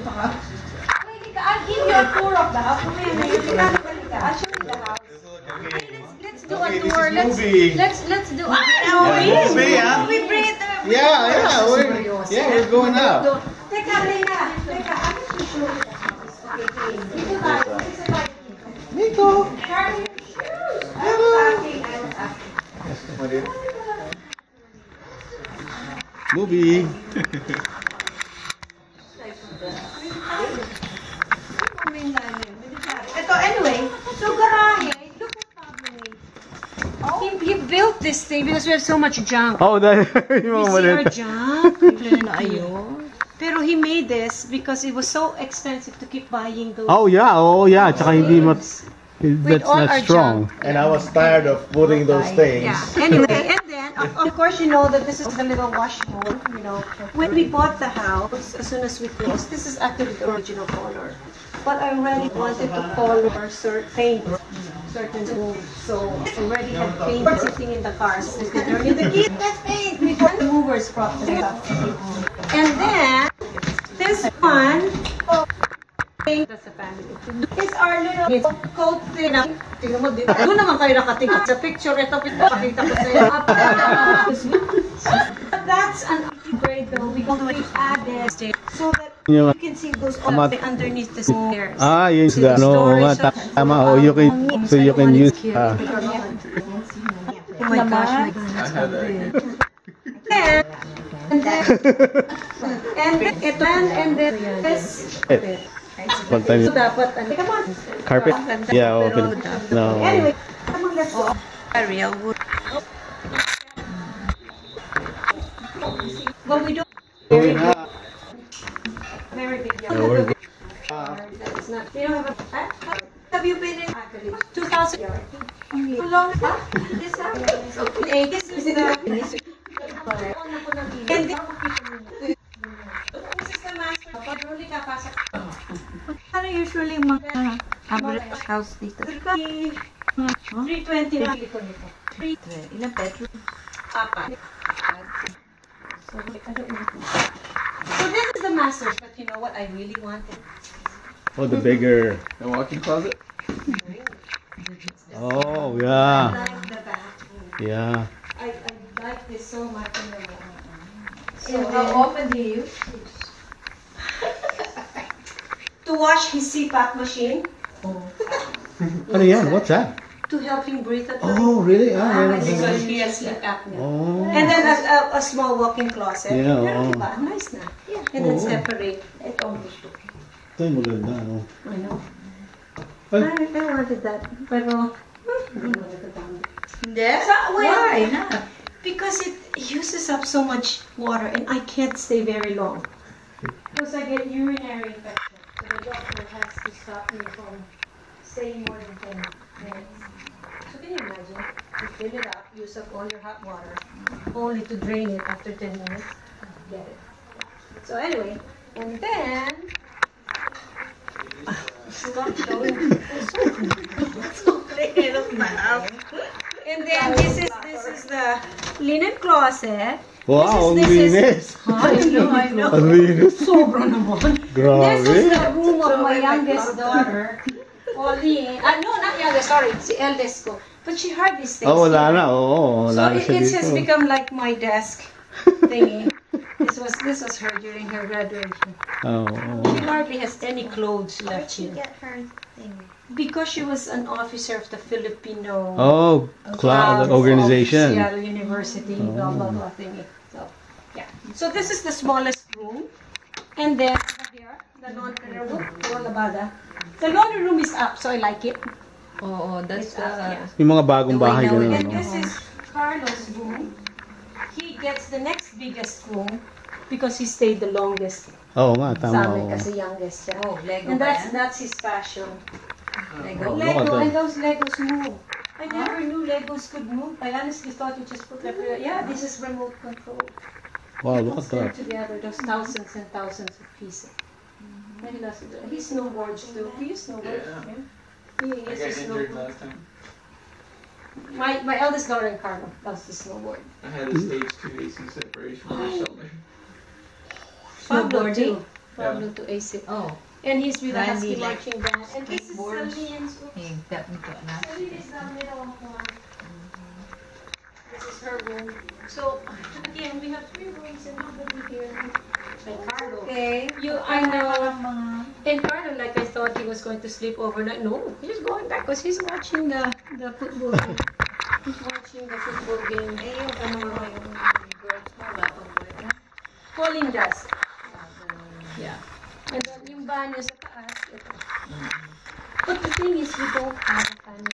I'll give you a tour of the house. I'll show you the house. Let's do a tour. Let's do movie, yeah. We breathe. We're going out. Teka, I'm going to show you. Nico. Charlie, I was asking. Movie. Anyway, so garahe, look at Pablo. He built this thing because we have so much junk. Oh, that You see our junk? Pero he made this because it was so expensive to keep buying those. Oh yeah. Tsaka hindi that's all not our strong. junk. And I was tired of putting those things. Yeah. Anyway, and then of course you know that this is the little wash bowl. You know, when we bought the house, as soon as we closed, this is actually the original color. But I already wanted to paint certain rooms, so I already had paint sitting in the cars. During the kids, let's paint before the movers brought the stuff. And then this one. That's a family. It's our little coat thing. Tingnan mo dito. Doon naman kayo nakatingin sa picture. Ito, pakita ko sa'yo. That's an upgrade though because we added so that you can see those all underneath the stairs. Yun sila. Tama. You can use. Oh my gosh, and then this. One time. So dapat, come on. Carpet? Yeah, okay. No. Anyway, come on, let's go. Real wood. But we don't. Very big. That's not. They don't have a. Have you been in? 2000. How long? This is the. And this is the master. Pag huli ka, pasok. Ano usually mga average house dito? 320 lang dito. Ilang bedroom? 4. So this is the master's, but you know what I really wanted? Oh, the bigger. The walk-in closet? Oh, I yeah. like the bathroom. Yeah. I like this so much in the room. So how often do you use? To wash his CPAP machine, Ano yan? What's that? to help him breathe at night. Oh, really? Because he has sleep apnea. Oh. And then a small walk-in closet. Yeah, Pero oh. diba? Nice na. And then separate. Ito ang gusto ko. Ito yung maganda, no? I know. Ay. I wanted that. Pero, hindi mo nagtatama. Hindi? Why not? Because it uses up so much water and I can't stay very long. Because I get urinary infection. So the doctor has to stop me from staying more than 10 minutes. So can you imagine? You fill it up, use up all your hot water, only to drain it after 10 minutes. Get it. So anyway, and then stop showing. So clean up my house. And then this is the linen closet. Wow, ang linis. I know. Ang linis. Sobra naman. Grabe. This is the room of my youngest daughter, Pauline. No, not youngest, sorry. Si eldest ko. But she hardly stays Oh, wala here. na. Oo, So wala na it siya has dito. become like my desk thingy. This was her during her graduation. Oh, She hardly has any clothes left here. Get her thing. Because she was an officer of the Filipino oh, Cloud organization. of Seattle University, blah blah blah thingy. So yeah. So this is the smallest room, and then over here the laundry room. The laundry room is up, so I like it. Oo, that's It's up, yeah. Yung mga bagong bahay The way gano'n, And no? this is Carlos' room. He gets the next biggest room because he stayed the longest. Oo nga, Sa tama. amin oo. kasi youngest siya. Oh, Lego And ba that's yan? that's his passion. Lego. Look at Lego, that. and those Legos move. I never knew Legos could move. I honestly thought you just put everywhere. Yeah, this is remote control. Wow, look at Puts them that. together, those thousands and thousands of pieces. And he loves it. He snowboards too. Do you snowboard? Yeah. He I is got a injured snowboard. last time. My eldest daughter, Carlo, loves to snowboard. I had a stage 2 AC separation on my shoulder. Pablo Snowboarding? too. problem to AC. Oh, And he's with the Randy, husky like, marching band. And this is skateboards. Saline's. that nito na. Saline is the middle one. This is her room. So, again, we have 3 rooms and nobody here. Carlo. Okay. I know. Mga And Carlo, like I thought he was going to sleep overnight. No, he's going back because he's watching the football game. He's watching the football game. Ayun, ano nga yung